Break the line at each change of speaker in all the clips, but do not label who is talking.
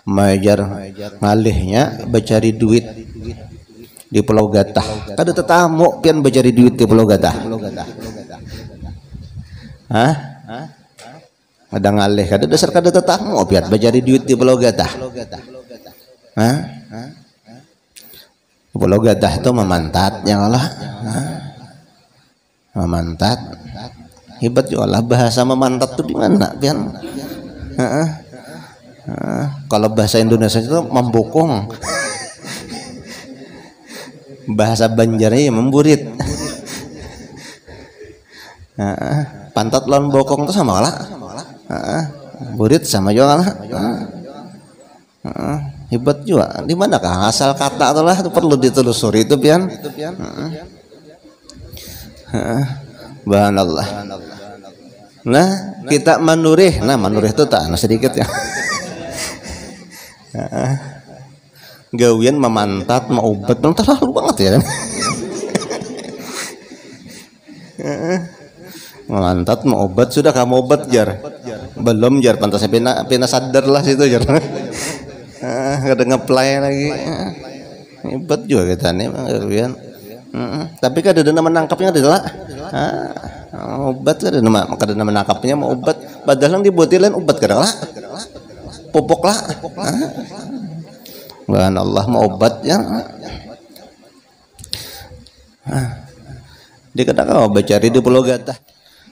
Majar ngalihnya becari duit di Pulau Gatah. Kada tetamu pian becari duit di Pulau Gatah. Hah? Ada ngalih kada dasar kada tetamu pian becari duit di Pulau Gatah. Hah? Pulau Gatah itu memantat yang Allah. Memantat. Hebat juga lah bahasa memantat itu di mana pian? Kalau bahasa Indonesia itu membokong, bahasa Banjarnya memburit. Pantat lawan bokong itu sama lah, burit sama juga lah. Hebat juga. Di manakah asal kata itulah itu perlu ditelusuri itu pian. Bahan Allah. Nah kita manurih, manurih itu tak sedikit ya. Gawian memantat mau obat belum terlalu banget ya kan. Memantat mau obat sudah kamu obat jar belum jar pantasnya pina sadar lah situ jar. Kada ngeplay lagi hebat juga kita nih gawian. Tapi kada ada menangkapnya adalah obat kada ada menangkapnya mau obat padahal yang dibuatin obat kada lah popok lah. Bahan Allah mau obat ya. Dia kata kau becari di Pulau Gatah.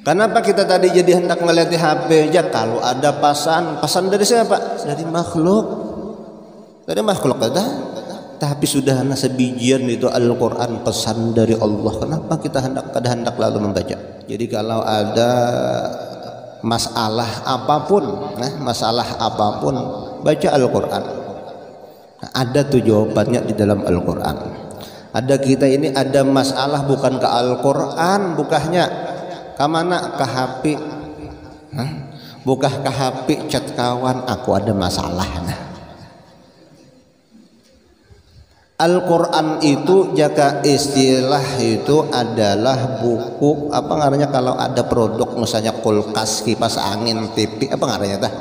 Kenapa kita tadi jadi hendak melihat di HP aja? Kalau ada pesan dari siapa? Dari makhluk. Dari makhluk ada. Tapi sudah sebijian itu Al-Quran pesan dari Allah. Kenapa kita hendak lalu membaca? Jadi kalau ada masalah apapun, baca Al-Quran. Ada tuh jawabannya di dalam Al-Quran. Ada kita ini ada masalah bukan ke Al-Quran, bukahnya ke mana? Ke HP. Bukah ke HP chat kawan, aku ada masalah. Al-Quran itu jaga istilah itu adalah buku apa ngarannya kalau ada produk misalnya kulkas, kipas angin, TV apa ngarannya tah?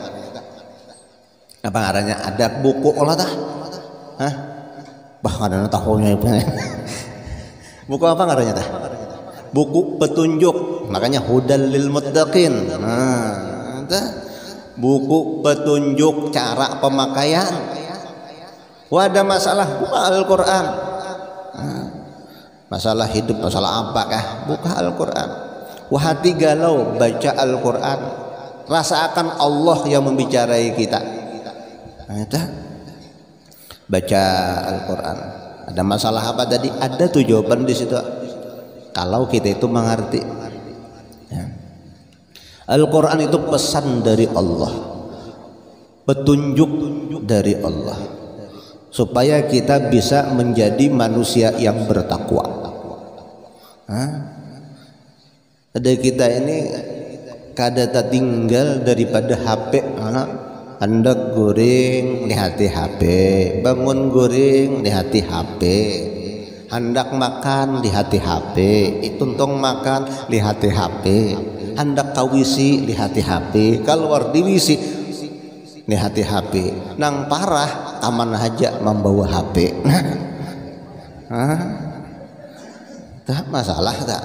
Apa ngarannya ada buku olah tah? Hah? Bah ada tahunya itu. Buku apa ngarannya tah? Buku petunjuk, makanya hudal lil muttaqin. Buku petunjuk cara pemakaian. Wah ada masalah buka Al-Quran. Masalah hidup, masalah apakah? Buka Al-Quran. Wah hati galau, baca Al-Quran. Rasakan Allah yang membicarai kita. Baca Al-Quran. Ada masalah apa tadi? Ada tuh jawaban di situ. Kalau kita itu mengerti. Al-Quran itu pesan dari Allah, petunjuk dari Allah. Supaya kita bisa menjadi manusia yang bertakwa. Ada kita ini kada tinggal daripada HP. Hendak goreng lihati HP, bangun goreng lihati HP, hendak makan lihati HP, tuntong makan lihati HP, hendak kawisi lihati HP, keluar divisi lihati HP, nang parah aman aja membawa HP. Tak masalah tak.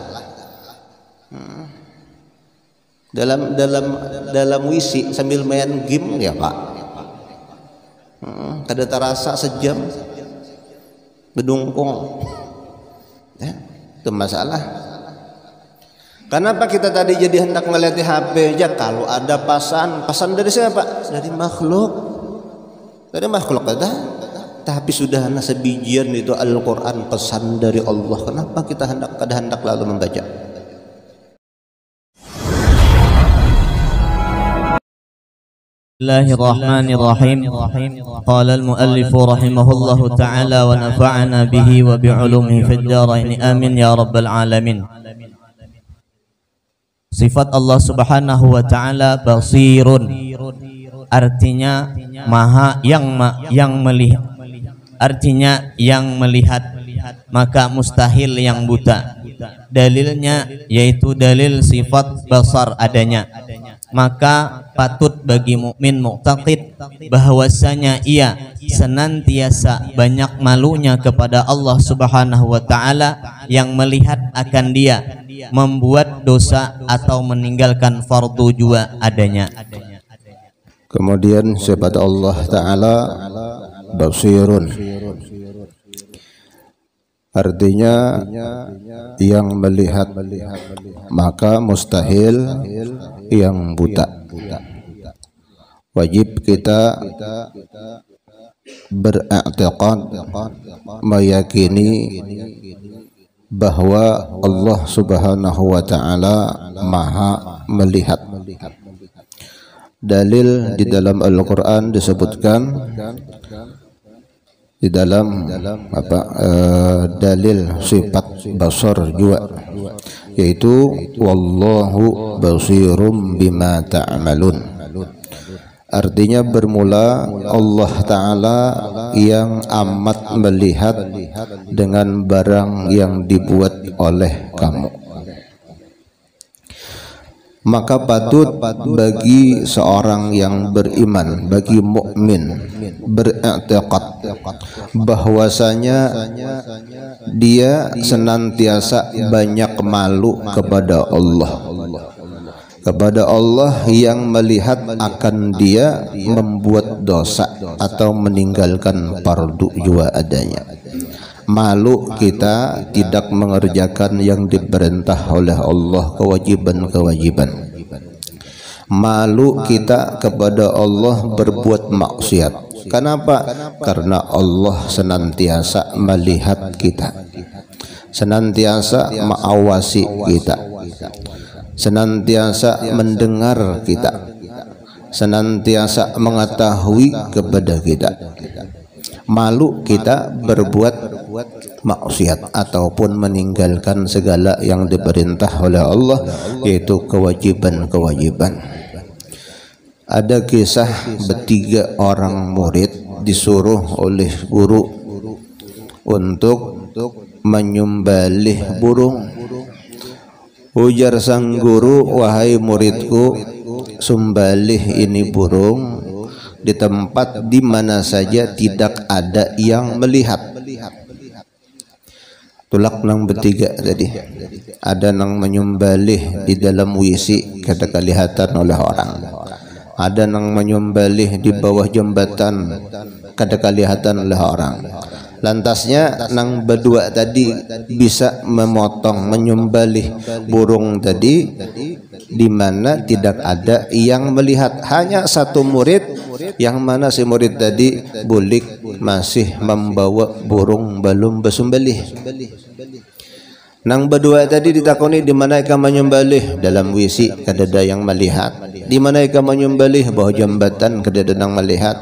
Dalam wisi sambil main game ya Pak. Kada terasa sejam bedungkung. Itu masalah. Kenapa kita tadi jadi hendak melihat di HP aja? Kalau ada pesan dari siapa? Dari makhluk. Dari makhluk ada. Tapi sudah sebijian itu Al-Quran pesan dari Allah. Kenapa kita hendak lalu membaca?
Bismillahirrahmanirrahim. Qala al-muallif rahimahullahu ta'ala wa nafa'ana bihi wa bi'ulumihi fid dharain amin ya rabbal alamin. Sifat Allah Subhanahu wa ta'ala basirun, artinya maha yang melihat, artinya yang melihat, maka mustahil yang buta. Dalilnya yaitu dalil sifat basar adanya. maka patut bagi mukmin muqtaqid bahwasanya ia senantiasa banyak malunya kepada Allah Subhanahu wa taala yang melihat akan dia membuat dosa atau meninggalkan fardu jua adanya.
Kemudian sifat Allah taala basirun, artinya yang melihat, maka mustahil yang buta. Wajib kita beriktikad, meyakini bahwa Allah Subhanahu wa taala Maha melihat. Dalil di dalam Al-Qur'an disebutkan di dalam dalil sifat basar juga, yaitu wallahu basirum bima ta'malun. Artinya bermula Allah Ta'ala yang amat melihat dengan barang yang dibuat oleh kamu. Maka patut bagi seorang yang beriman, bagi mukmin, beriktikad bahwasanya dia senantiasa banyak malu kepada Allah yang melihat akan dia membuat dosa atau meninggalkan fardu jua adanya. Malu kita tidak mengerjakan yang diperintah oleh Allah, kewajiban-kewajiban. Malu kita kepada Allah berbuat maksiat. Kenapa? Karena Allah senantiasa melihat kita, senantiasa mengawasi kita, senantiasa mendengar kita, senantiasa mengetahui kepada kita. Malu kita berbuat maksiat ataupun meninggalkan segala yang diperintah oleh Allah, yaitu kewajiban-kewajiban. Ada kisah bertiga orang murid disuruh oleh guru untuk menyembelih burung. Ujar sang guru, wahai muridku, sembelih ini burung di tempat di mana saja tidak ada yang melihat. Tulak nang bertiga tadi, ada nang menyembelih di dalam WC kada kelihatan oleh orang, ada nang menyembelih di bawah jembatan kada kelihatan oleh orang. Lantasnya nang berdua tadi bisa memotong, menyembelih burung tadi di mana tidak ada yang melihat. Hanya satu murid, yang mana si murid tadi bulik masih membawa burung belum bersembelih. Nang berdua tadi ditakoni, di mana ika menyembelih? Dalam WC kada ada yang melihat. Di mana ika menyembelih? Bawah jembatan kada ada yang melihat.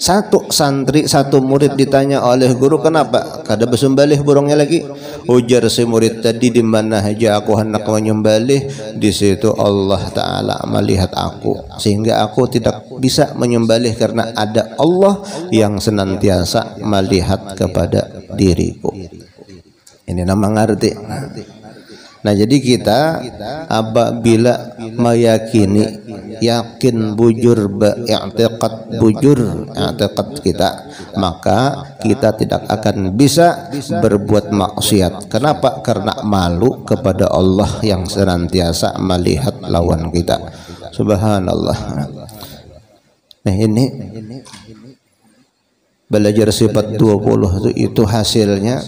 Satu santri, satu murid ditanya oleh guru, kenapa kada bersembelih burungnya lagi? Ujar si murid tadi, di mana aja aku hendak menyembelih, di situ Allah Ta'ala melihat aku, sehingga aku tidak bisa menyembelih karena ada Allah yang senantiasa melihat kepada diriku. Ini nama ngerti. Nah, jadi kita apabila meyakini, yakin, bujur, i'tiqad, bujur i'tiqad kita, maka kita tidak akan bisa berbuat maksiat. Kenapa? Karena malu kepada Allah yang senantiasa melihat lawan kita. Subhanallah. Nah, ini belajar sifat 20 itu hasilnya,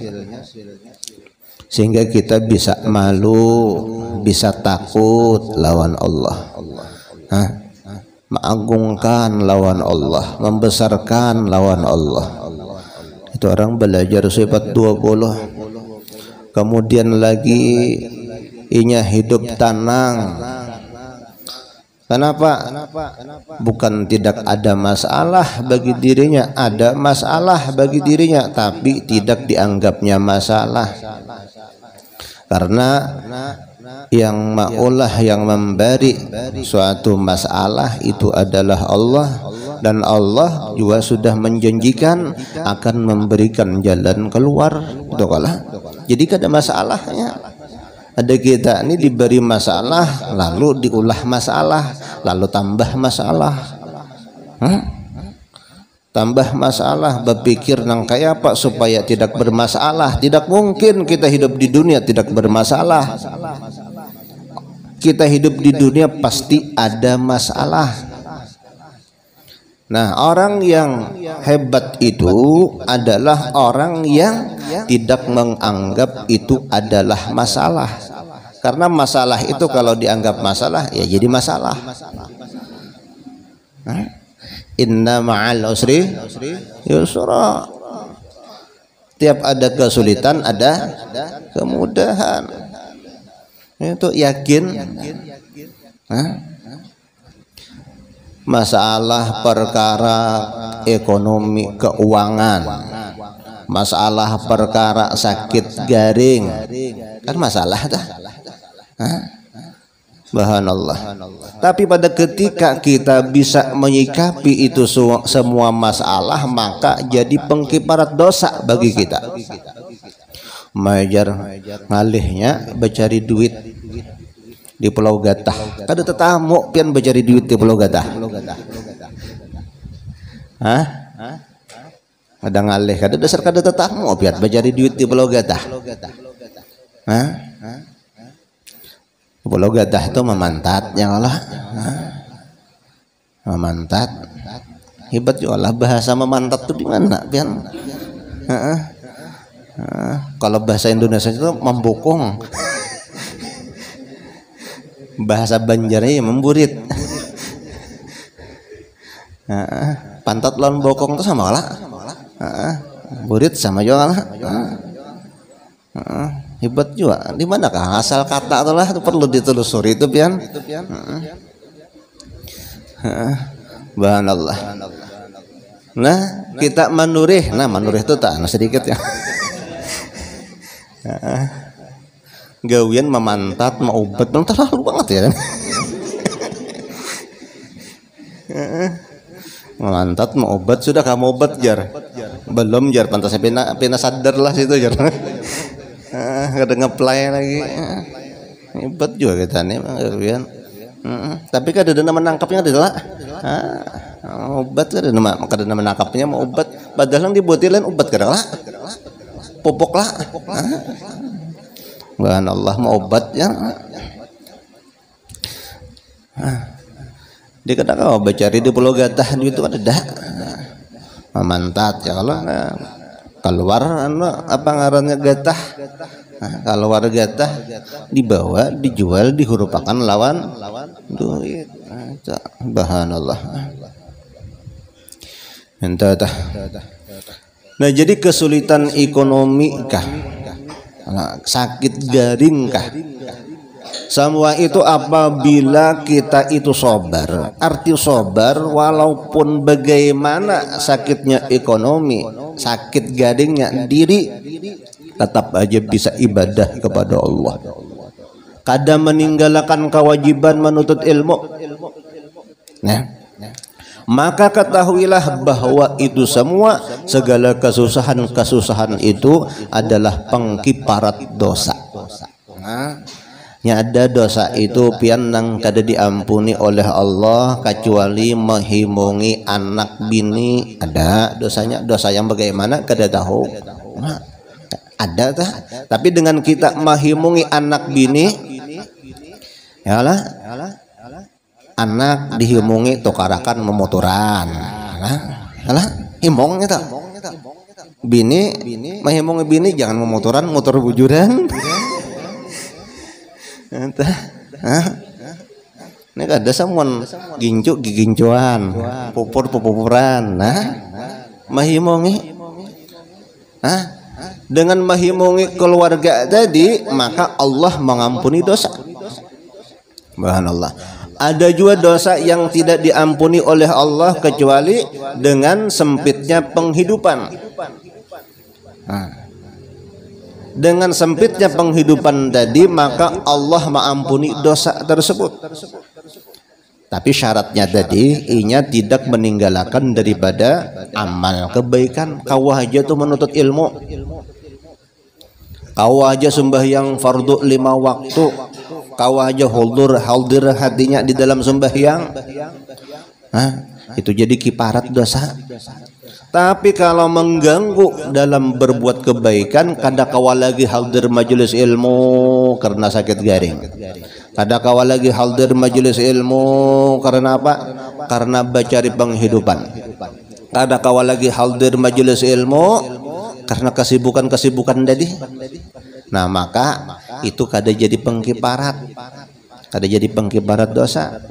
sehingga kita bisa malu, bisa takut lawan Allah, mengagungkan lawan Allah, membesarkan lawan Allah. Itu orang belajar sifat 20. Kemudian lagi inya hidup tenang. Kenapa? Bukan tidak ada masalah bagi dirinya, ada masalah bagi dirinya, tapi tidak dianggapnya masalah. Karena yang maulah, yang memberi suatu masalah itu adalah Allah, dan Allah juga sudah menjanjikan akan memberikan jalan keluar. Jadi kada masalahnya. Ada kita ini diberi masalah, lalu diulah masalah, lalu tambah masalah. Tambah masalah, berpikir nang kayak apa supaya tidak bermasalah. Tidak mungkin kita hidup di dunia tidak bermasalah. Kita hidup di dunia pasti ada masalah. Nah, orang yang hebat itu adalah orang yang tidak menganggap itu adalah masalah. Karena masalah itu kalau dianggap masalah, ya jadi masalah. Inna ma'al usri yusra. Tiap ada kesulitan ada kemudahan. Itu yakin. Masalah perkara ekonomi keuangan, masalah perkara sakit garing, kan masalah dah. Subhanallah. Tapi pada ketika kita bisa menyikapi itu semua masalah, maka jadi pengkiparat dosa bagi kita. Majar ngalihnya mencari duit di Pulau Gatah. Kada tetamu pian mencari duit di Pulau Gatah. Hah? Ada ngalih, kada dasar kada tetamu pian mencari duit di Pulau Gatah. Hah? Pulau Gatah itu memantat, yang Allah, memantat, hebat juga lah bahasa memantat itu di mana, pian? Kalau bahasa Indonesia itu membokong, bahasa Banjarnya memburit, pantat lawan bokong itu sama lah, burit sama juga lah. Hebat juga. Di manakah asal kata itulah itu perlu ditelusuri itu pian. Subhanallah. Nah, kita manurih. Nah, manurih itu tak sedikit ya. Gawian memantat mau obat belum terlalu banget ya. Memantat mau obat sudah kamu obat jar. Belum jar pantasnya pina sadar lah situ jar. Kada ngeplay lagi. Hebat juga kita nih Gawian. Tapi kada ada menangkapnya adalah obat kada ada menangkapnya mau obat padahal yang dibuatin obat kada lah. Popok lah. Subhanallah mau obat ya. Dia kata kau cari di Pulau Gatah itu ada memantat ya kalau keluar apa ngarannya Gatah. Keluar Gatah dibawa dijual dihurupakan lawan duit. Subhanallah. Entah. Nah, jadi kesulitan ekonomi kah? Sakit garing kah? Semua itu apabila kita itu sabar. Arti sabar walaupun bagaimana sakitnya ekonomi, sakit garingnya diri, tetap aja bisa ibadah kepada Allah. Kada meninggalkan kewajiban menuntut ilmu. Nah, maka ketahuilah bahwa itu semua segala kesusahan itu adalah pengkiparat dosa. Ada dosa itu pian nang kada diampuni oleh Allah kecuali menghimongi anak bini. Ada dosanya, dosa yang bagaimana kada tahu. Ada tah. Tapi dengan kita menghimongi anak bini, yalah anak dihimongi tukarakan memotoran. Yalah himong eta. Bini menghimongi bini jangan memotoran, motor bujuran. Ini ada samuan gincuan, pupuran, mahimongi, dengan mahimongi keluarga tadi maka Allah mengampuni dosa. Subhanallah. Ada juga dosa yang tidak diampuni oleh Allah kecuali dengan sempitnya penghidupan. Dengan sempitnya penghidupan tadi maka Allah mengampuni dosa tersebut. Tapi syaratnya tadi inya tidak meninggalkan daripada amal kebaikan. Kau aja tuh menuntut ilmu. Kau aja sembahyang fardu 5 waktu, kau aja hadir hatinya di dalam sembahyang, itu jadi kiparat dosa. Tapi kalau mengganggu dalam berbuat kebaikan, kada kawa lagi hadir majelis ilmu karena sakit garing, kada kawa lagi hadir majelis ilmu karena apa? Karena mencari penghidupan, kada kawa lagi hadir majelis ilmu karena kesibukan tadi. Nah, maka itu kada jadi pengkiparat, kada jadi pengkiparat dosa.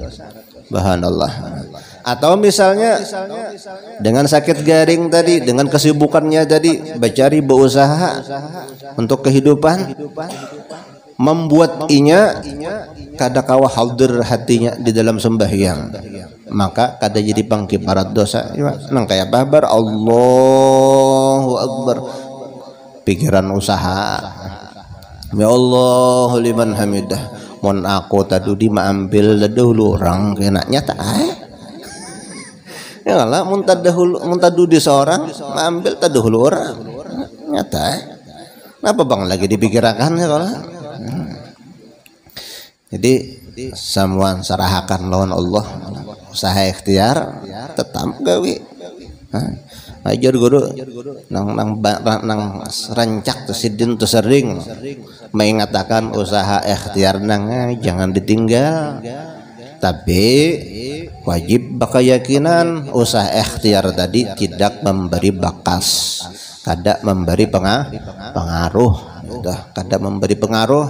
Subhanallah. Atau misalnya dengan sakit garing tadi, dengan kesibukannya tadi, mencari berusaha untuk kehidupan, membuat inya kada kawa hadir hatinya di dalam sembahyang, maka kada jadi pengkiparat dosa. Nang kayak babar Allahu Akbar, pikiran usaha, ya Allah liman hamidah, mon aku tadi ambil dahulu orang kena nyata ya lah muntah di seorang ambil tadahulu orang nyata kenapa bang lagi dipikirkan ya kalau jadi semua sarahakan lawan Allah, usaha ikhtiar tetap gawe ajar guru nang rancak tersidin tersering mengatakan usaha ikhtiar nang jangan ditinggal, tapi wajib keyakinan usaha ikhtiar tadi tidak memberi bakas, kada memberi pengaruh, kada memberi pengaruh.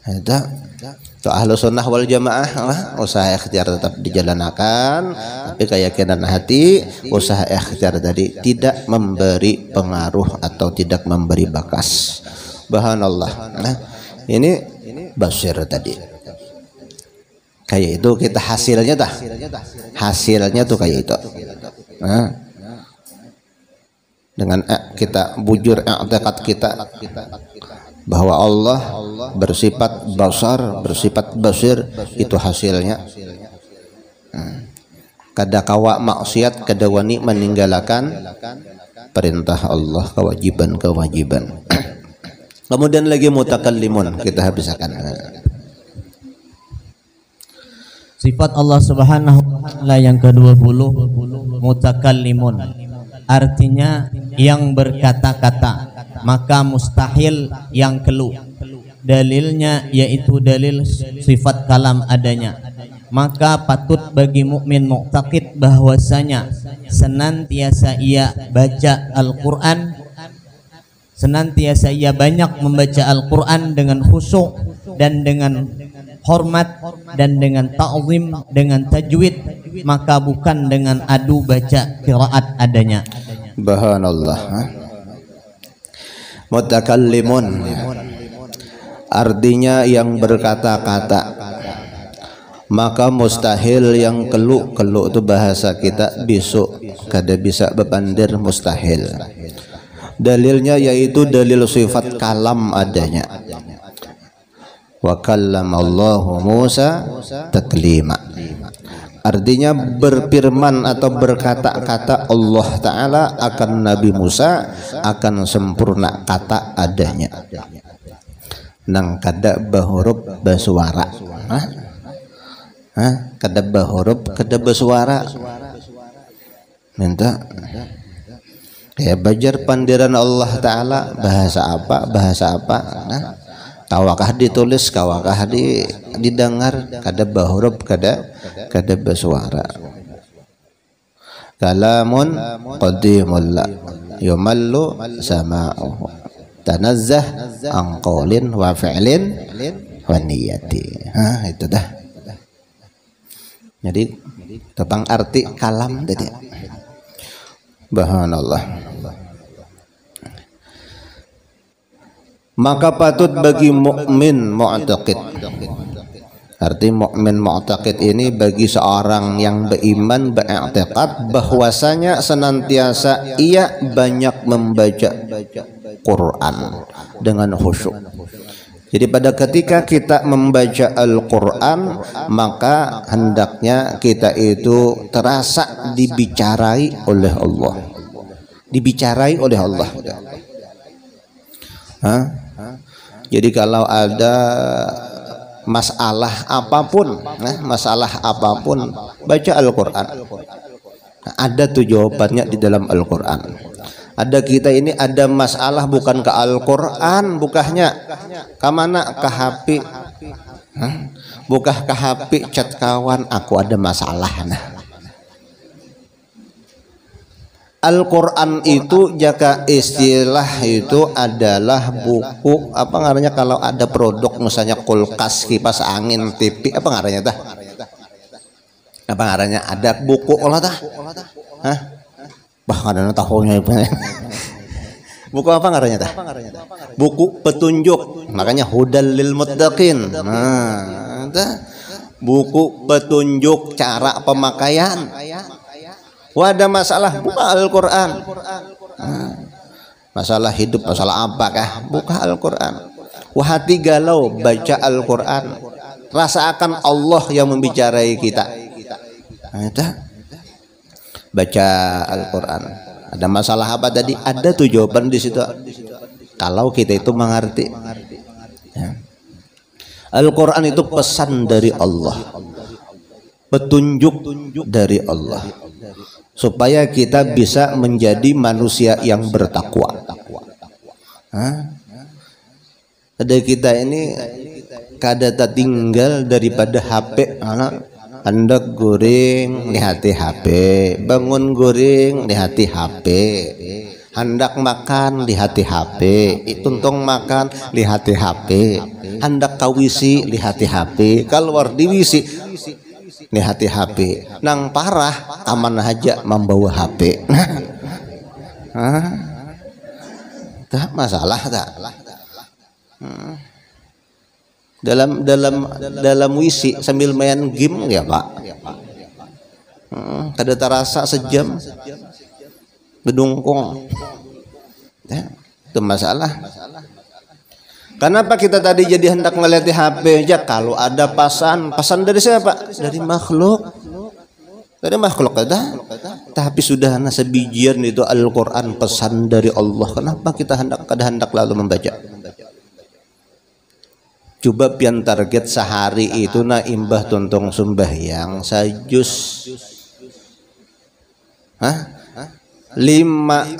Itu ahlu sunnah wal jamaah lah, usaha ikhtiar tetap dijalankan, tapi keyakinan hati usaha ikhtiar tadi tidak memberi pengaruh atau tidak memberi bakas. Subhanallah. Nah, ini basir tadi. Kayak itu kita hasilnya tuh kayak itu. Nah, dengan kita bujur i'tiqad kita bahwa Allah bersifat basar, bersifat basir, itu hasilnya. Kada kawa maksiat, kada wani meninggalkan perintah Allah, kewajiban. Kemudian lagi mutakallimun, kita habiskan.
Sifat Allah Subhanahu wa taala yang ke-20 mutakallimun, artinya yang berkata-kata, maka mustahil yang keluh. Dalilnya yaitu dalil sifat kalam adanya. Maka patut bagi mukmin mu'taqid bahwasanya senantiasa ia baca Al-Qur'an, senantiasa ia banyak membaca Al-Qur'an dengan khusyuk dan dengan hormat dan dengan ta'zim, dengan tajwid, maka bukan dengan adu baca qiraat adanya.
Subhanallah. Mutakallimun artinya yang berkata-kata, maka mustahil yang keluk itu bahasa kita besok kada bisa bepandir, mustahil. Dalilnya yaitu dalil sifat kalam adanya. Wa kallamallahu Musa taklima, artinya berfirman atau berkata-kata Allah Ta'ala akan Nabi Musa akan sempurna kata adanya, nang kada bahuruf bersuara, kada bahuruf kada bersuara, minta kayak bajar pandiran Allah Ta'ala bahasa apa kawakah ditulis, kawakah didengar, kada bahuruf kada bersuara. Kalamun qadimul la yumallu sama'uhu tanazzah an qaulin wa fi'lin wa niyati. Itu dah. Jadi tentang arti kalam tadi. Subhanallah. Maka patut bagi mukmin mu'taqid, arti mukmin mu'taqid ini bagi seorang yang beriman, beriktikad bahwasanya senantiasa ia banyak membaca Quran dengan khusyuk. Jadi pada ketika kita membaca Al-Quran, maka hendaknya kita itu terasa dibicarai oleh Allah, dibicarai oleh Allah. Hah? Jadi kalau ada masalah apapun, masalah apapun, baca Al-Quran. Ada tuh jawabannya di dalam Al-Quran. Ada kita ini ada masalah bukan ke Al-Quran, bukahnya ke mana? Ke HP. Bukah ke HP chat kawan, aku ada masalah. Al-Quran itu jaka istilah itu adalah buku apa ngarannya kalau ada produk misalnya kulkas, kipas angin, TV, apa ngarannya tah? Apa ngarannya? Ada buku olah tah? Hah? Bah ada tahunya itu. Buku apa ngarannya tah? Buku petunjuk. Makanya hudal lil muttaqin. Nah, buku petunjuk cara pemakaian. Wah, ada masalah, buka Al-Quran. Masalah hidup, masalah apakah? Buka Al-Quran. Wah, hati galau, baca Al-Quran. Rasakan Allah yang membicarai kita. Baca Al-Quran. Ada masalah apa tadi? Ada tuh jawaban di situ. Kalau kita itu mengerti. Al-Quran itu pesan dari Allah, petunjuk dari Allah, supaya kita bisa menjadi manusia yang bertakwa. Ada kita ini kada tinggal daripada HP. Hendak goreng lihati HP, bangun goreng lihati HP, hendak makan lihati HP, tuntong makan lihati HP, hendak kawisi lihati HP, keluar diwisi lihati HP, nang parah aman aja membawa HP. Tak masalah tak. Dalam wisi sambil main game ya Pak. Kada terasa sejam bedungkung. Itu masalah. Kenapa kita tadi jadi hendak ngeliat di HP aja? Kalau ada pesan dari siapa? Dari makhluk. Dari makhluk ada. Tapi sudah sebijian itu Al-Quran pesan dari Allah. Kenapa kita hendak lalu membaca? Coba pian target sehari itu imbah tuntong sembahyang sajus. 5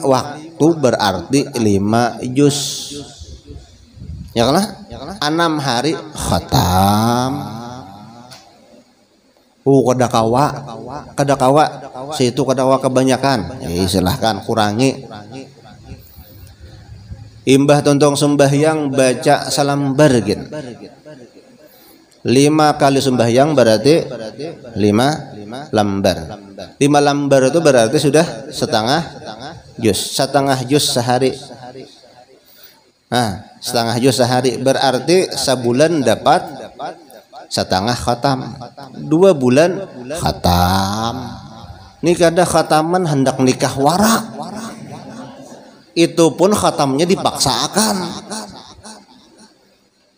waktu berarti 5 juz. Ya kan? 6 hari khatam. Kadakawa situ kadawa kebanyakan. Silahkan kurangi. Imbah tontong sembahyang baca salam bargin. 5 kali sembahyang berarti 5 lembar. 5 lembar itu berarti sudah setengah juz sehari. Setengah juz sehari berarti sebulan dapat setengah khatam. 2 bulan khatam. Ini kada khataman hendak nikah wara. Itu pun khatamnya dipaksakan.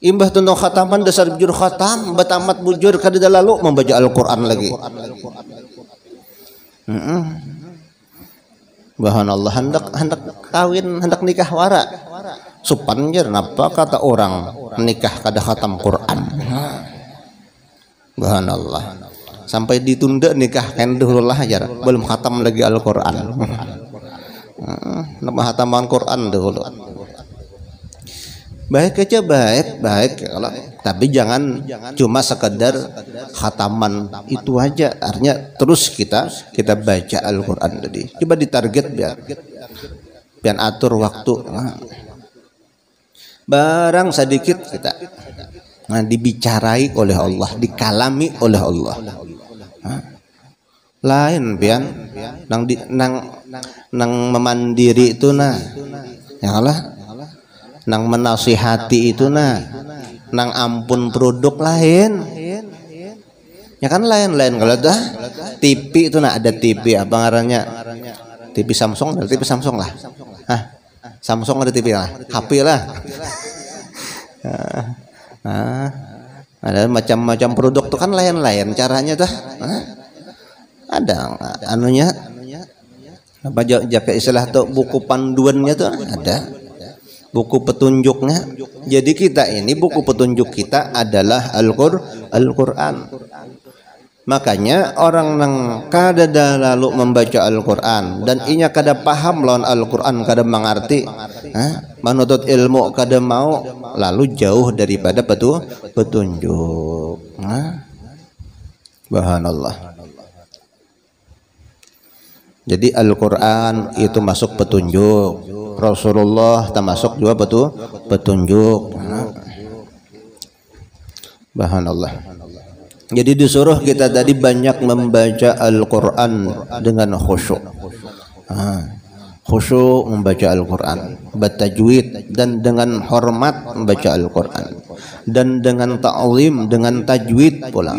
Imbah tuntong khataman dasar bujur khatam, batamat bujur kada lalu membaca Al-Quran lagi. Bahan Allah hendak kawin, hendak nikah wara. Supan jer napa kata orang nikah kada khatam Quran. Bahan Allah. Sampai ditunda nikah kan dulu lah aja, belum khatam lagi Al-Quran. Nama hataman Quran dulu. Baik aja baik kalau tapi jangan cuma sekedar khataman itu aja. Artinya terus kita baca Al-Quran tadi. Coba ditarget biar atur waktu. Barang sedikit kita dibicarai oleh Allah, dikalami oleh Allah. Lain pian nang memandiri itu ya Allah, nang menasihati itu nang ampun produk lain ya kan lain kalau dah TV itu ada TV apa ngarannya TV Samsung, ada TV Samsung lah. Samsung ada TV lah, HP lah. Ada macam-macam produk tuh kan lain-lain caranya dah. Ada anunya apa jaka istilah tuh buku panduannya tuh ada buku petunjuknya. Jadi kita ini buku petunjuk kita adalah Al-Quran. Makanya orang nang kada lalu membaca Al-Quran dan inya kada paham lawan Al-Quran, kada mengerti, menuntut ilmu kada mau, lalu jauh daripada petunjuk. Subhanallah. Jadi Al-Quran itu masuk petunjuk, Rasulullah termasuk juga petunjuk. Subhanallah. Jadi disuruh kita tadi banyak membaca Al-Quran dengan khusyuk. Khusyuk membaca Al-Quran, bertajwid dan dengan hormat membaca Al-Quran, dan dengan ta'zim, dengan tajwid pula.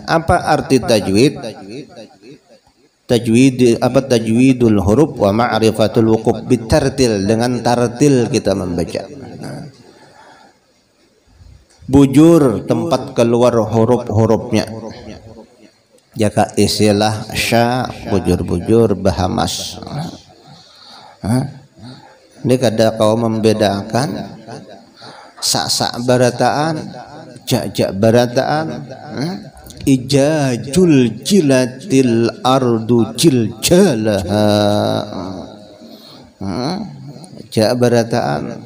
Apa arti tajwid? Tajwid apa? Tajwidul huruf wa ma'rifatul wuquf bitartil, dengan tartil kita membaca. Bujur tempat keluar huruf-hurufnya. Jaka istilah sya, bujur-bujur, bahamas. Ini kada kau membedakan sak-sak barataan, jak-jak barataan, ijajul jilatil ardu jiljalaha, jak barataan.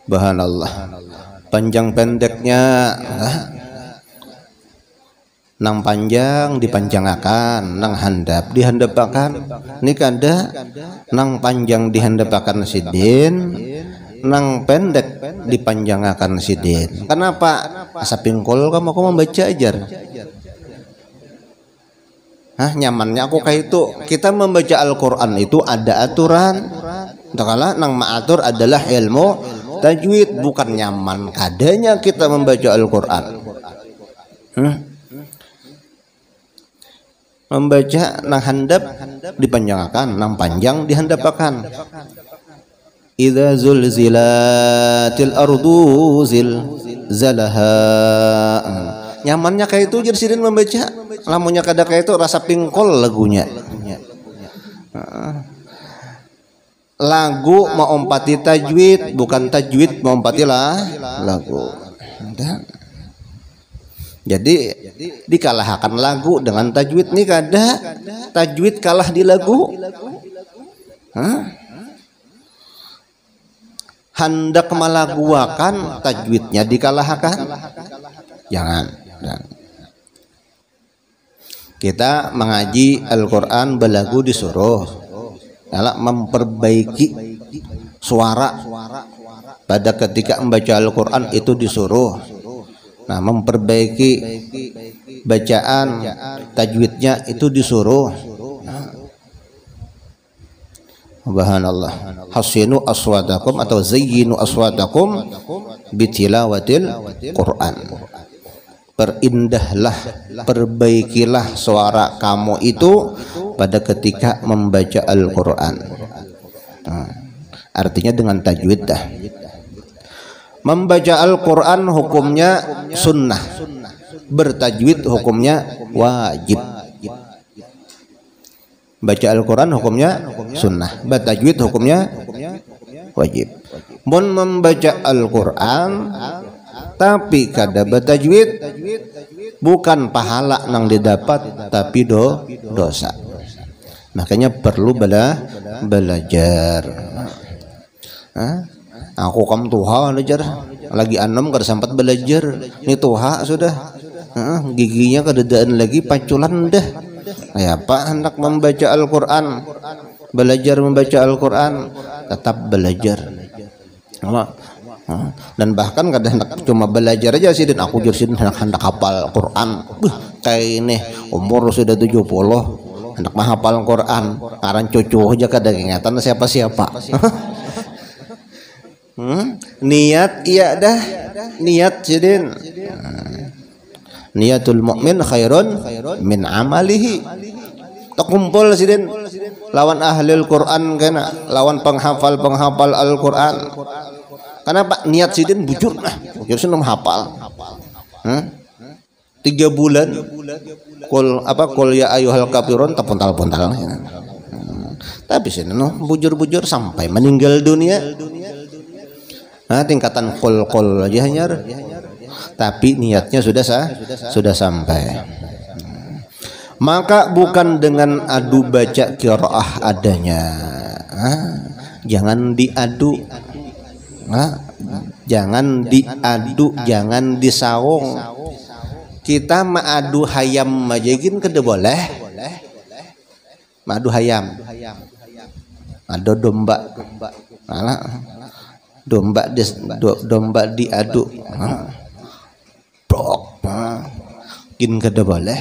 Subhanallah. Panjang pendeknya, nang panjang dipanjangakan, nang handap dihandapakan. Ini kada nang panjang dihandapakan sidin, nang pendek dipanjangakan sidin. Kenapa? Asa pingkol kamu membaca ajar. Nyamannya aku kayak itu. Kita membaca Al-Quran itu ada aturan. Takala nang maatur adalah ilmu tajwid, bukan nyaman kadanya kita membaca Al-Quran. Membaca nang handap dipanjangkan, nang panjang dihandapakan. Idza zulzilatil ardu zilzalaha. Nyamannya kayak itu jadi sidin membaca. Lamunya kada kayak itu rasa pingkol lagunya. Lagu mengompati tajwid, bukan tajwid mengompati lagu. Jadi dikalahkan lagu dengan tajwid nih kada. Tajwid kalah di lagu. Hendak melaguakan tajwidnya dikalahkan. Jangan. Kita mengaji Al-Quran belagu disuruh adalah memperbaiki suara. Pada ketika membaca Al-Quran itu disuruh. Nah, memperbaiki bacaan tajwidnya itu disuruh. Subhanallah. Hasinu aswadakum atau zayyinu aswadakum bitilawatil Quran. Perindahlah, perbaikilah suara kamu itu pada ketika membaca Al-Quran. Artinya dengan tajwid dah. Membaca Al-Quran hukumnya sunnah, bertajwid hukumnya wajib. Baca Al-Quran hukumnya sunnah, bertajwid hukumnya wajib. Mun membaca Al-Quran tapi kada bertajwid, bukan pahala nang didapat tapi dosa. Makanya perlu belajar. Aku kam tuha belajar lagi 6 kada sempat belajar. Ini tuha sudah. Giginya kedadaan lagi paculan dah. Ya Pak, hendak membaca Al-Quran, belajar membaca Al-Quran, tetap belajar. Dan bahkan kadang cuma belajar aja sih, dan aku jadi hendak hafal Quran. Kayak ini umur sudah 70, hendak menghafal Quran, karena cucu aja kadang ingatan siapa-siapa. Niat iya dah, niat sidin. Niatul mukmin khairun min amalihi. Terkumpul sidin lawan ahli Al-Quran kena, lawan penghafal Al-Quran. Karena Pak niat sidin bujur nah, bujur seneng hafal. 3 bulan kul ya ayyuhal kafirun tapuntal-puntal. Tapi sini bujur-bujur sampai meninggal dunia. Nah, tingkatan kul aja hanyar. Tapi niatnya sudah sampai. Maka bukan dengan adu baca qiraah adanya. Jangan diadu. Jangan diadu, jangan disawung. Kita ma'adu hayam majegin kada boleh. Ma'adu hayam. Ada domba. Domba diadu. Brok. Gin kada boleh.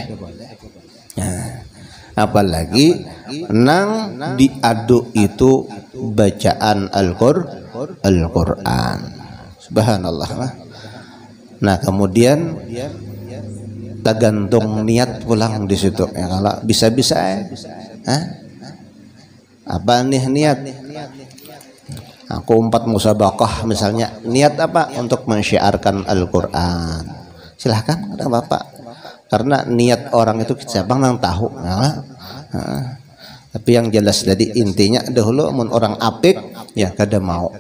Apalagi nang diadu itu bacaan Al-Qur'an. Subhanallah. Nah, kemudian tergantung niat pulang di situ. Ya, kalau bisa-bisa apa nih niat? Aku 4 musabaqah misalnya, niat apa? Untuk mensyiarkan Al-Qur'an. Silahkan, ada Bapak. Karena niat orang itu siapa yang tahu. Tapi yang jelas tadi intinya dahulu mun orang apik ya kada mau.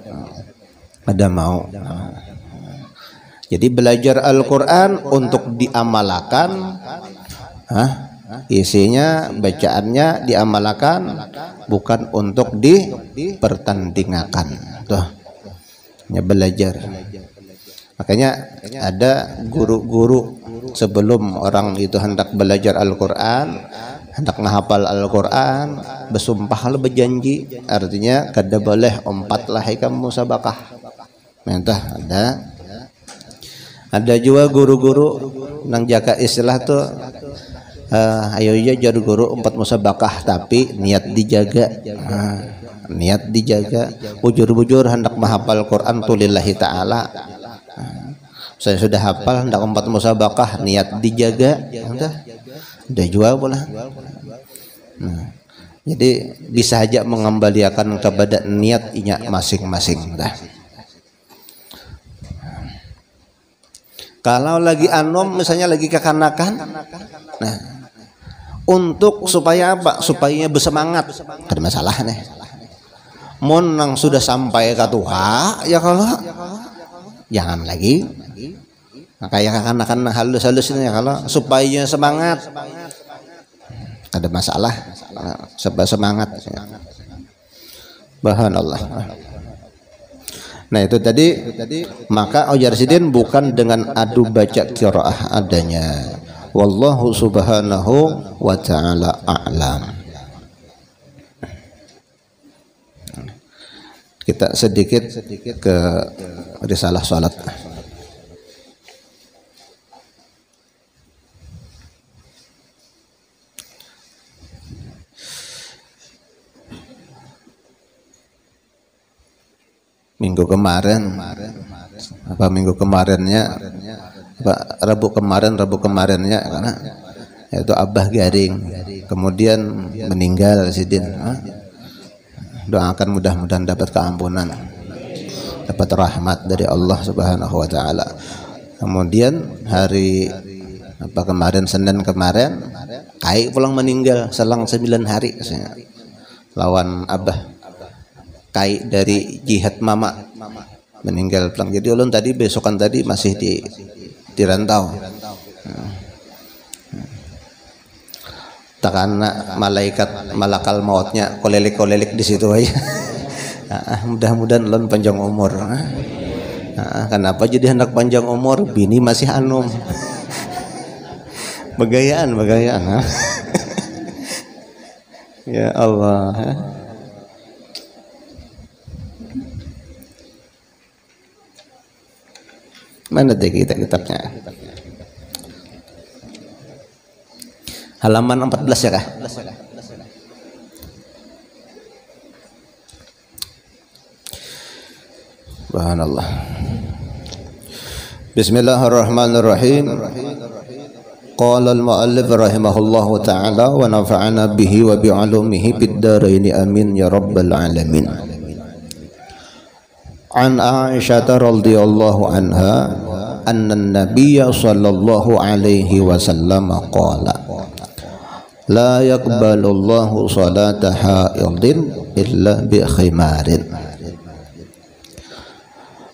Jadi belajar Al-Qur'an untuk diamalkan, isinya bacaannya diamalkan, bukan untuk dipertandingkan. Tuh, ya belajar. Makanya ada guru-guru sebelum orang itu hendak belajar Al-Qur'an, hendak menghafal Al-Qur'an, bersumpah berjanji, artinya kada boleh umpat lah kamu musabaqah. Mentah ada juga guru-guru nang jaga istilah tuh ayo ya jadi guru 4 musabaqah tapi niat dijaga. Niat dijaga, bujur-bujur hendak menghafal Quran tulillahi ta'ala. Saya sudah hafal hendak 4 musabaqah, niat dijaga. Udah jual pula. Jadi bisa aja mengembalikan kepada niatnya masing-masing. Kalau lagi anom misalnya lagi kekanakan, nah untuk supaya apa? Supaya bersemangat. Ada masalah nih. Mon nang sudah sampai ke tuha ya kalau jangan lagi. Nah, kayak kekanakan halus-halus ini ya kalau supaya semangat. Ada masalah. Sebab semangat. Bahan Allah. Nah itu tadi, maka ujar sidin bukan dengan adu baca qiraah adanya. Wallahu subhanahu wa ta'ala a'lam. Kita sedikit ke risalah salat. Minggu kemarin Rabu kemarinnya karena yaitu Abah Garing kemudian meninggal sidin. Doakan mudah-mudahan dapat keampunan, dapat rahmat dari Allah Subhanahu wa taala. Kemudian hari kemarin Senin kemarin Kai pulang meninggal selang 9 hari lawan Abah Kai dari jihad mama meninggal pulang. Jadi ulun tadi besokan tadi masih di rantau. Takana malakal mautnya kolelik di situ aja. Mudah-mudahan ulun panjang umur. Kenapa jadi hendak panjang umur? Bini masih anum. Begayaan. Ya Allah. Mana deh kita kitabnya? Halaman 14 ya kah? Subhanallah. Bismillahirrahmanirrahim. Qala al-mu'allif rahimahullahu ta'ala wa nafa'ana bihi wa bi'ulumihi fid dharain amin ya rabbal alamin. An Aisyah radhiyallahu anha anna an-nabiyya sallallahu alaihi wasallam qala la yaqbalullahu salata haidin illa bi khimarin.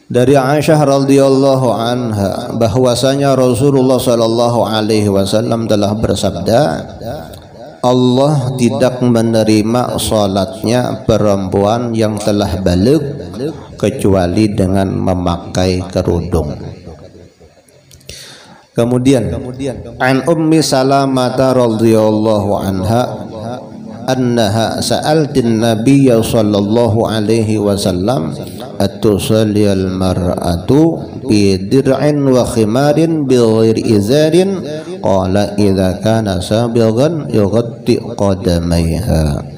Dari Aisyah radhiyallahu anha bahwasanya Rasulullah sallallahu alaihi wasallam telah bersabda, Allah tidak menerima salatnya perempuan yang telah baligh kecuali dengan memakai kerudung. Kemudian an Ummi Salamah radhiyallahu anha annaha sa'altin nabiyya sallallahu alaihi wasallam atusallil mar'atu bi dir'in wa khimarin bi ghairi izarin qala idza kana sabighan yughatti qadamaiha.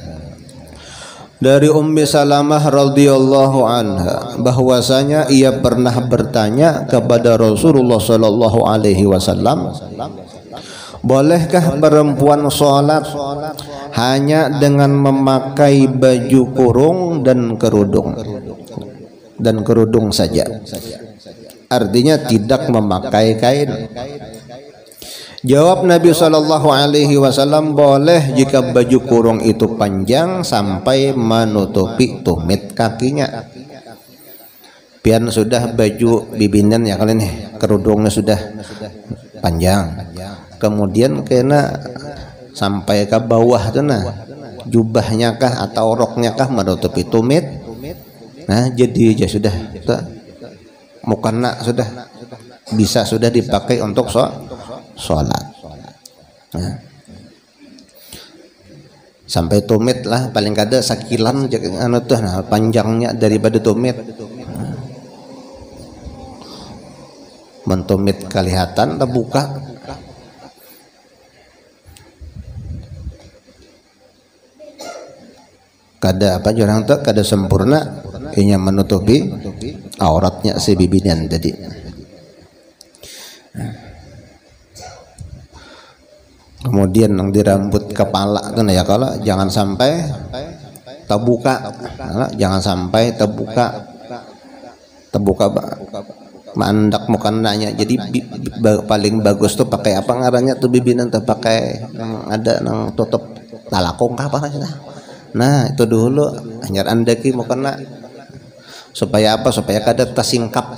Dari Ummi Salamah radhiyallahu anha bahwasanya ia pernah bertanya kepada Rasulullah sallallahu alaihi wasallam, bolehkah perempuan sholat hanya dengan memakai baju kurung dan kerudung saja, artinya tidak memakai kain? Jawab Nabi sallallahu alaihi wasallam, boleh jika baju kurung itu panjang sampai menutupi tumit kakinya. Pian sudah baju bibinan ya kalian nih, kerudungnya sudah panjang, kemudian kena sampai ke bawah tuh nah, jubahnya kah atau roknya kah menutupi tumit. Nah jadi ya sudah mukena sudah bisa sudah dipakai untuk sholat. Nah, sampai tumit lah paling kada sakilan anu tuh nah, panjangnya daripada tumit. Mentumit kelihatan terbuka. Kada apa orang tuh kada sempurna inya menutupi auratnya si bibinan tadi. Kemudian yang di rambut kepala tuh ya, kalau jangan sampai terbuka, jangan sampai terbuka mandak mukananya. Jadi paling bagus tuh pakai apa ngarannya tuh bibinan tuh pakai yang ada nang tutup talakong apa sih? Nah itu dulu hanya anda ki mukena supaya apa, supaya kada tersingkap.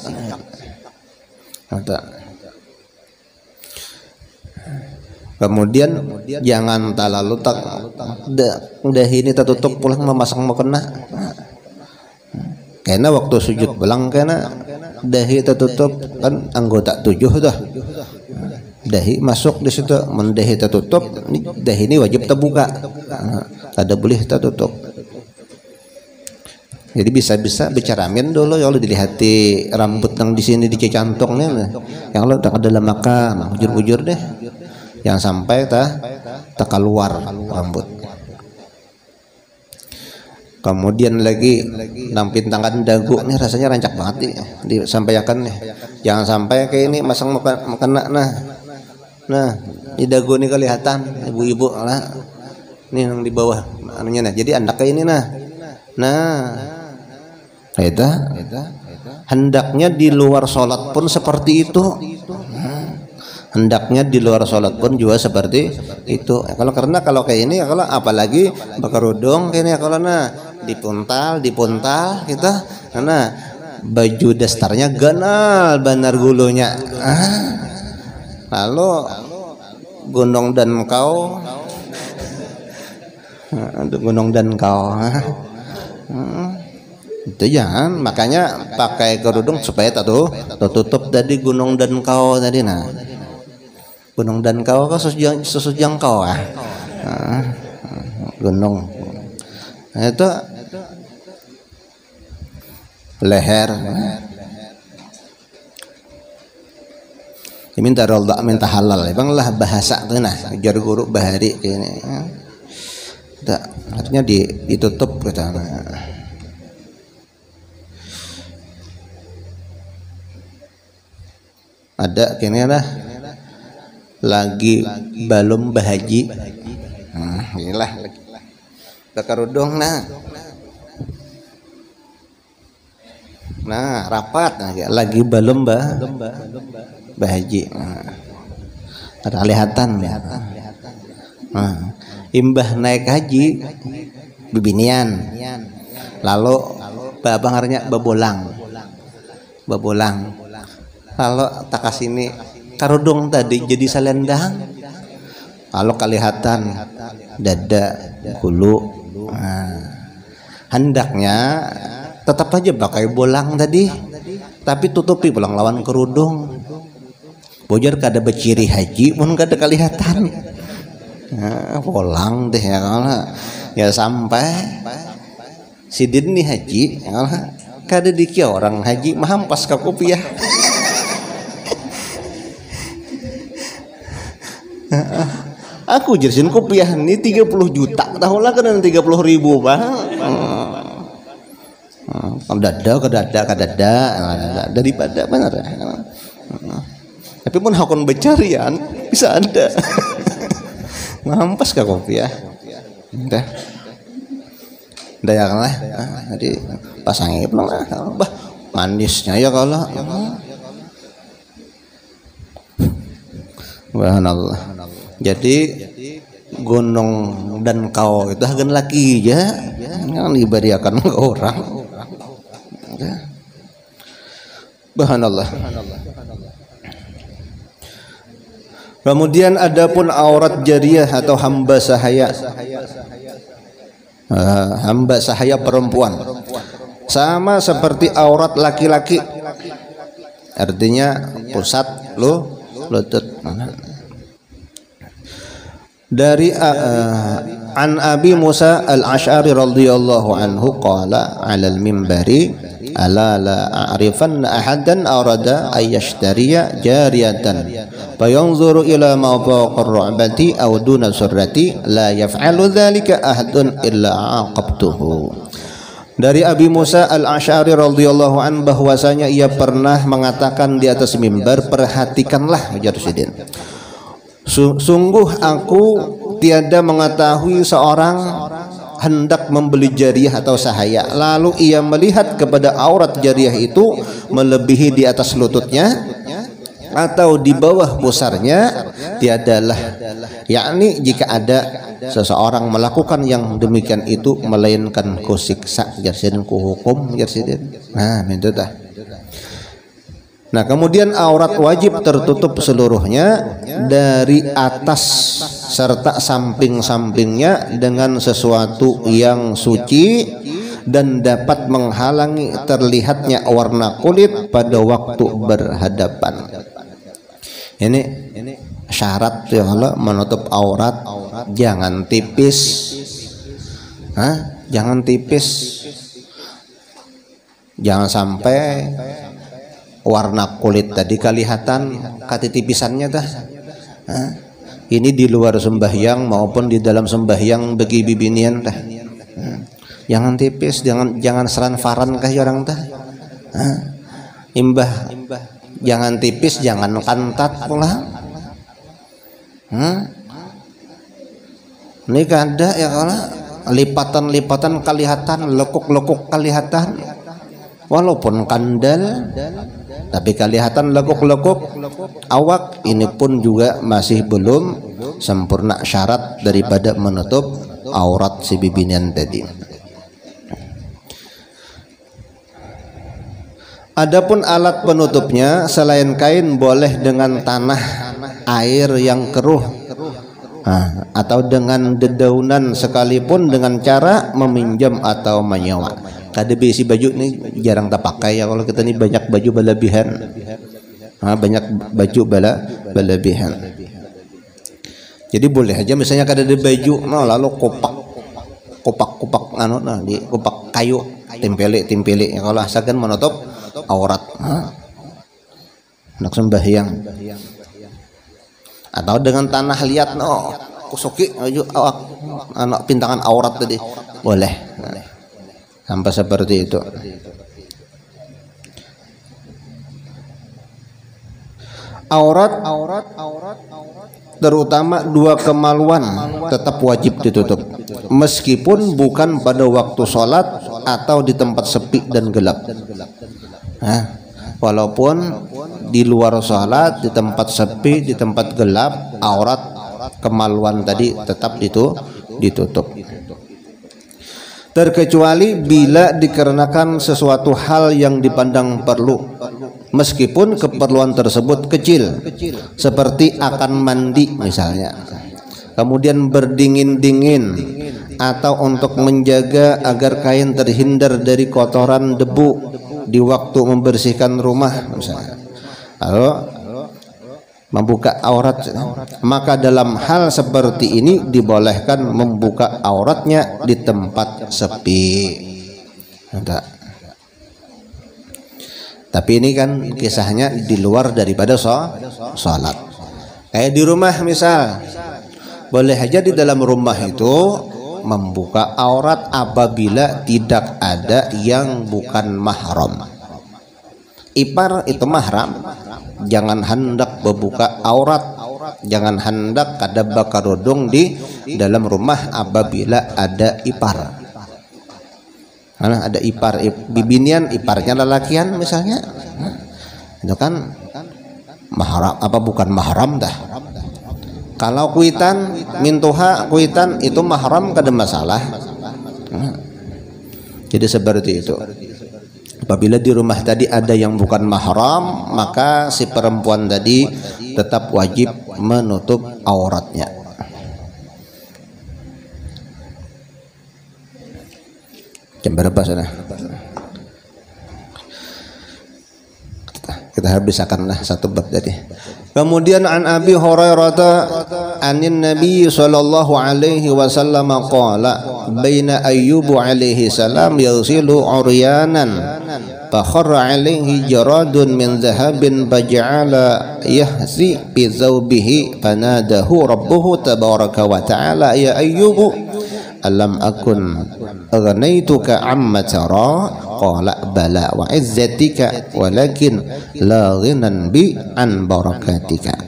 Kemudian jangan terlalu udah ini tertutup pulang memasang mukena. Karena waktu sujud belang kena dahi tertutup kan anggota 7 dah. Dahi masuk di situ, mendahi tertutup, dahi ini wajib terbuka. Kada boleh tertutup. Jadi bisa bicara amin dulu ya Allah, dilihati rambut yang di sini di cantongnya. Yang Allah tak ada maka bujur-bujur deh. Yang sampai tak keluar rambut. Kemudian lagi nampin tangan dagu nih rasanya rancak banget nih disampaikan nih. Jangan sampai kayak ini masang mukena nah di dagu nih kelihatan ibu-ibu lah. Nih yang di bawah anunya nah. Jadi andak kayak ini nah itu hendaknya di luar sholat pun seperti itu. Hendaknya di luar sholat pun juga seperti itu. Karena kalau kayak ini kalau apalagi berkerudung kayak ini kalau dipuntal kita karena baju dasarnya ganal benar gulunya. Lalu gunung dan kau itu jangan, makanya pakai kerudung supaya tutup tadi gunung dan kau tadi nah. Gunung dan kau kan sesujang kau gunung. Nah, itu leher. Minta rolda minta halal. Bang lah bahasa tuh nah, jar guru bahari kayaknya. Artinya ditutup gitu. Ada kayaknya dah. Lagi belum bahaji. Inilah kerudung nah. Nah, rapat lagi belum Haji. Ada kelihatan. Nah, imbah naik haji bibinian. Lalu babang harnya babolang. Lalu tak kasini karudung tadi jadi salendang. Lalu kelihatan dada hulu. Nah, hendaknya tetap aja pakai bolang tadi, tapi tutupi bolang lawan kerudung. Bojar kada beciri haji pun kada kelihatan. Nah, bolang deh ya kalau ya sampai sidin nih haji ya kalau kada dikira orang haji mahampas ke kopiah. Aku jersin kopiah ini 30 juta tahu lah kan 30.000 bang. Kadada daripada benar. Tapi pun hakon becarian bisa ada. Mampas ke kopiah. Udah ya lah. Jadi pasangnya belum bah manisnya ya kalau. Subhanallah. Jadi gunung dan kau itu hagen laki ya, jangan diberiakan ke orang. Subhanallah. Kemudian adapun aurat jariyah atau hamba sahaya, hamba sahaya perempuan, sama seperti aurat laki-laki, artinya pusat lutut. Dari an Abi Musa al-Ash'ari radhiyallahu anhu qala 'ala al-minbari ala la a'rifanna ahadan arada ay yashtariya jariyatan fayanzuru ila ma faqa ar-ra'bati aw duna surrati la yaf'alu dhalika ahadun illa aqabtuhu. Dari Abi Musa al-Ash'ari radhiyallahu anhu bahwasanya ia pernah mengatakan di atas mimbar, perhatikanlah ujar Sidin, sungguh aku tiada mengetahui seorang hendak membeli jariyah atau sahaya, lalu ia melihat kepada aurat jariyah itu melebihi di atas lututnya atau di bawah pusarnya, tiadalah, yakni jika ada seseorang melakukan yang demikian itu melainkan kusiksa jarsidin kuhukum jarsidin. Nah itu dah. Nah kemudian aurat wajib tertutup seluruhnya dari atas serta samping-sampingnya dengan sesuatu yang suci dan dapat menghalangi terlihatnya warna kulit pada waktu berhadapan. Ini syarat ya Allah menutup aurat, jangan tipis, jangan tipis, jangan sampai warna kulit tadi kelihatan katitipisannya dah. Ini di luar sembahyang maupun di dalam sembahyang bagi bibinian dah. Jangan tipis, jangan seran faran kah orang dah. Imbah jangan tipis, jangan kantat pula. Ini kada ya kalau lipatan-lipatan kelihatan, lekuk-lekuk kelihatan, walaupun kandal tapi kelihatan lekuk-lekuk awak, ini pun juga masih belum sempurna syarat daripada menutup aurat si bibinian tadi. Adapun alat penutupnya selain kain boleh dengan tanah air yang keruh atau dengan dedaunan sekalipun dengan cara meminjam atau menyewa. Kada besi baju nih jarang tak pakai ya kalau kita nih banyak baju berlebihan, banyak baju berlebihan. Jadi boleh aja misalnya kada ada baju, lalu kopak di kopak kayu tempeli ya kalau asalkan menutup aurat, nak sembahyang atau dengan tanah liat kusuki awak anak pintangan aurat tadi boleh. Sampai seperti itu. Aurat terutama dua kemaluan tetap wajib ditutup meskipun bukan pada waktu sholat atau di tempat sepi dan gelap. Walaupun di luar sholat, di tempat sepi, di tempat gelap, aurat kemaluan tadi tetap ditutup. Terkecuali bila dikarenakan sesuatu hal yang dipandang perlu, meskipun keperluan tersebut kecil, seperti akan mandi misalnya, kemudian berdingin-dingin, atau untuk menjaga agar kain terhindar dari kotoran debu di waktu membersihkan rumah misalnya, lalu membuka aurat, maka dalam hal seperti ini dibolehkan membuka auratnya di tempat sepi. Tapi ini kan kisahnya di luar daripada sholat. Kayak di rumah misal, boleh aja di dalam rumah itu membuka aurat apabila tidak ada yang bukan mahram. Ipar itu mahram, jangan hendak membuka aurat, jangan hendak kada bakarodong di dalam rumah apabila ada ipar. Karena ada ipar, bibinian, iparnya lelakian misalnya, itu kan mahram apa bukan mahram dah. Kalau kuitan, mintuha kuitan itu mahram kada masalah. Jadi seperti itu. Apabila di rumah tadi ada yang bukan mahram, maka si perempuan tadi tetap wajib menutup auratnya. Jam berapa sana? Kita habiskanlah satu bab tadi. Kemudian an Abi Hurairah anin Nabi sallallahu alaihi wasallam qala baina Ayyub alaihi salam yagsilu uryanan fa kharra alaihi jaradun min dhahabin faja'ala yahzi bi thawbihi fanadahu rabbuhu tabaraka wa ta'ala ya Ayyub alam akun aghnaytuka amma tara qala bala wa izzatika walakin la ghinan bi an barakatika.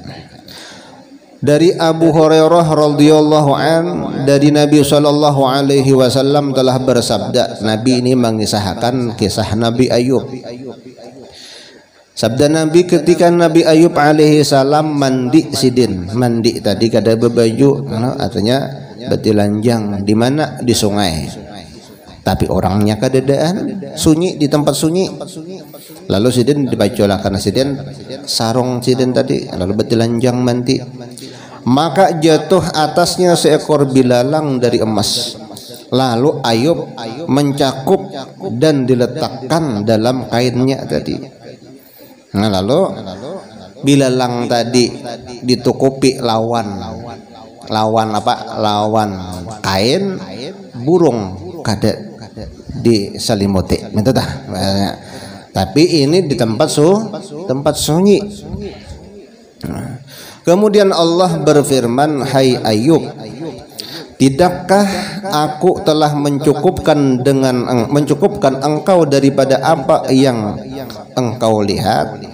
Dari Abu Hurairah radhiyallahu an, dari Nabi sallallahu alaihi wasallam telah bersabda, Nabi ini mengisahkan kisah Nabi Ayub. Sabda Nabi ketika Nabi Ayub alaihi salam mandi sidin, mandi tadi kada berbaju, artinya betilanjang di mana di sungai. Tapi orangnya kadadaan sunyi di tempat sunyi. Lalu sidin dibacolah karena sidin sarung sidin tadi, lalu betilanjang mandi. Maka jatuh atasnya seekor bilalang dari emas. Lalu Ayub mencakup dan diletakkan dalam kainnya tadi. Nah, lalu bilalang tadi ditukupi lawan apa? Lawan kain burung kada diselimuti. Minta tah. Tapi ini di tempat sunyi. Kemudian Allah berfirman, hai Ayub, tidakkah aku telah mencukupkan engkau daripada apa yang engkau lihat?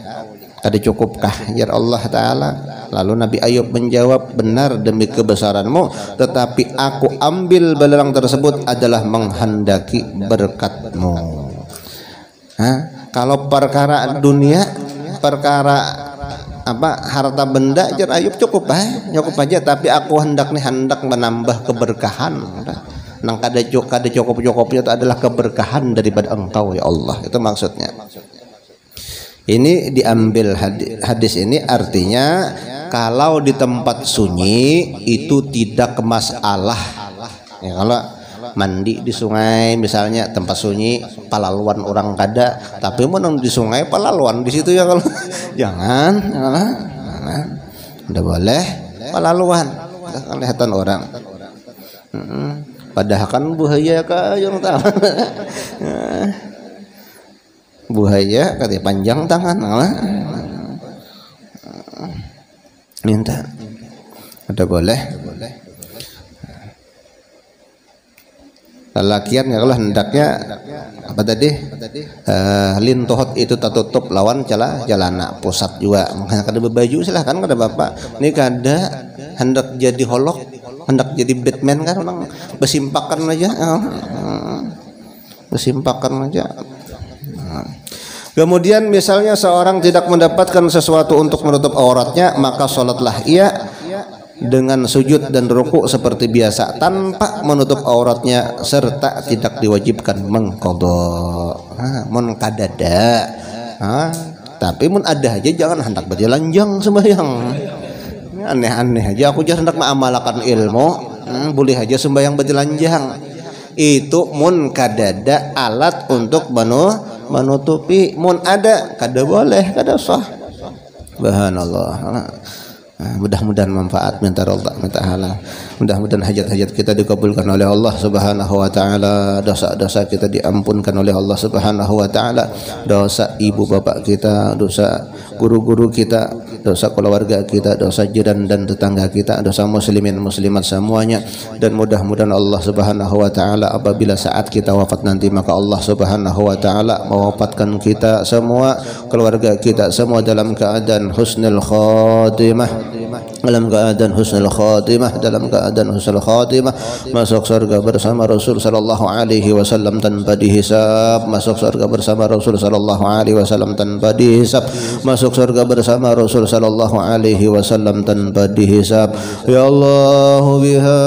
Ada cukupkah ya Allah Ta'ala? Lalu Nabi Ayub menjawab, benar demi kebesaranmu, tetapi aku ambil belalang tersebut adalah menghendaki berkatmu. Kalau perkara dunia, perkara apa harta benda jar Ayub cukup aja, tapi aku hendak menambah keberkahan. Nang kada cukup-cukupnya itu adalah keberkahan daripada engkau ya Allah. Itu maksudnya. Ini diambil hadis ini artinya kalau di tempat sunyi itu tidak masalah. Ya, kalau mandi di sungai misalnya tempat sunyi palaluan orang kada, tapi menang di sungai palaluan di situ ya kalau jangan, udah boleh palaluan, kelihatan orang. Padahal kan buaya yang tahu. Buaya katanya panjang tangan, minta, udah boleh. Lelakian ya kalau hendaknya apa tadi lintohot itu tertutup lawan jalana pusat juga, makanya kada berbaju silahkan kada bapak. Ini kada hendak jadi holok, hendak jadi Batman kan orang besimpakan aja. Kemudian misalnya seorang tidak mendapatkan sesuatu untuk menutup auratnya, maka sholatlah ia dengan sujud dan ruku seperti biasa tanpa menutup auratnya serta tidak diwajibkan mengqadha. Mun kadada, tapi mun ada aja jangan hendak berjelanjang sembahyang. Aneh-aneh aja, aku jangan hendak mengamalkan ilmu, boleh aja sembahyang berjelanjang. Itu mun kadada alat untuk menutupi, mun ada kada boleh, kada sah. Subhanallah. Mudah-mudahan manfaat minta Allah taala. Mudah-mudahan hajat-hajat kita dikabulkan oleh Allah Subhanahu wa taala, dosa-dosa kita diampunkan oleh Allah Subhanahu wa taala, dosa ibu bapak kita, dosa guru-guru kita, dosa keluarga kita, dosa jiran dan tetangga kita, dosa muslimin muslimat semuanya. Dan mudah-mudahan Allah Subhanahu wa taala apabila saat kita wafat nanti, maka Allah Subhanahu wa taala mewafatkan kita semua, keluarga kita semua dalam keadaan husnul khatimah, dalam keadaan husnul khatimah, dalam keadaan husnul khatimah, masuk surga bersama Rasul sallallahu alaihi wasallam tanpa dihisab, masuk surga bersama Rasul sallallahu alaihi wasallam tanpa dihisab, masuk surga bersama Rasul sallallahu alaihi wasallam tanpa dihisab. Ya Allah biha,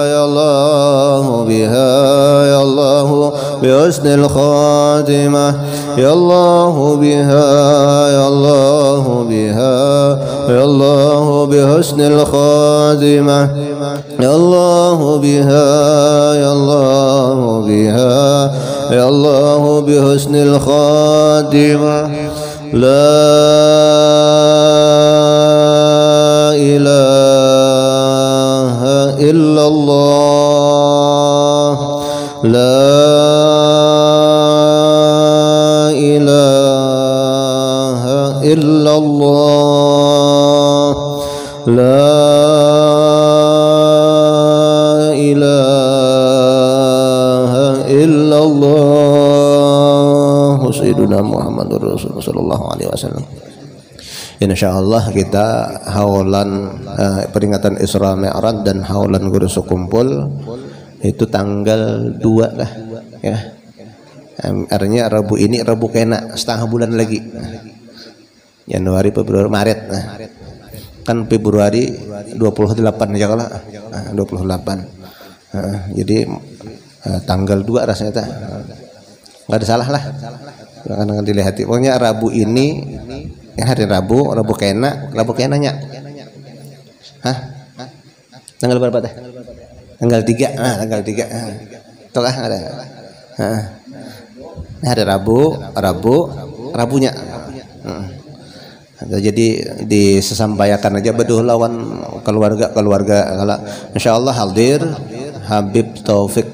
ya Allah biha, ya Allah bi husnul khatimah, ya Allah biha, ya Allah biha, ya Allah bi husnul khatimah, ya Allah biha, ya Allah biha, ya Allah bi husnul khatimah. La ilaha illallah, la ilaha illallah, la ilaha illallah, Sayyiduna Muhammadur Rasulullah sallallahu alaihi wasallam. Insyaallah kita haulan peringatan Isra Mi'raj dan haulan guru sekumpul itu tanggal 2 lah ya. Artinya Rabu ini, Rabu kena setengah bulan lagi. Januari, Februari, Maret. Kan Februari 28 aja kalau 28. Jadi tanggal 2 rasanya nggak ada salah lah. Akan dilihat. Pokoknya Rabu ini hari Rabu kenanya. Tanggal berapa teh? Tanggal 3. Tanggal 3. Itu lah ada. Hari Rabunya. Jadi disampaikan aja beduh lawan keluarga kalau insyaallah hadir Habib Taufik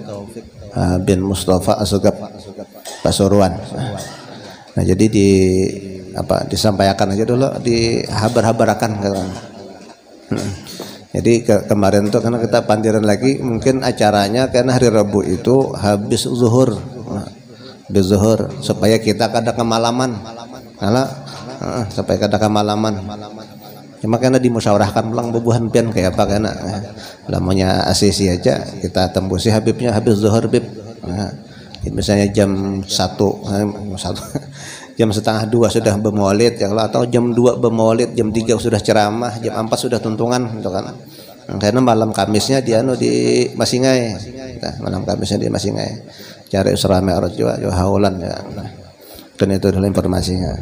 bin Mustafa Asgab Pasuruan. Nah jadi disampaikan aja dulu, dihabar-habarakan kan. Jadi kemarin tuh karena kita pandiran lagi, mungkin acaranya karena hari Rabu itu habis zuhur, supaya kita kada kemalaman, supaya kada kemalaman. Cuma karena dimusyawarahkan pulang bebuhan pian kayak apa karena lamanya asisi aja kita tembusi Habibnya habis zuhur Bib. Misalnya jam 1 jam setengah 2 sudah bermaulid ya, atau jam 2 bermaulid, jam 3 sudah ceramah, jam 4 sudah tuntungan gitu kan. Karena malam Kamisnya dia di Masingai. Malam Kamisnya di Masingai. Cari Isra Mi'raj juga haulan ya. Dan itu adalah informasinya.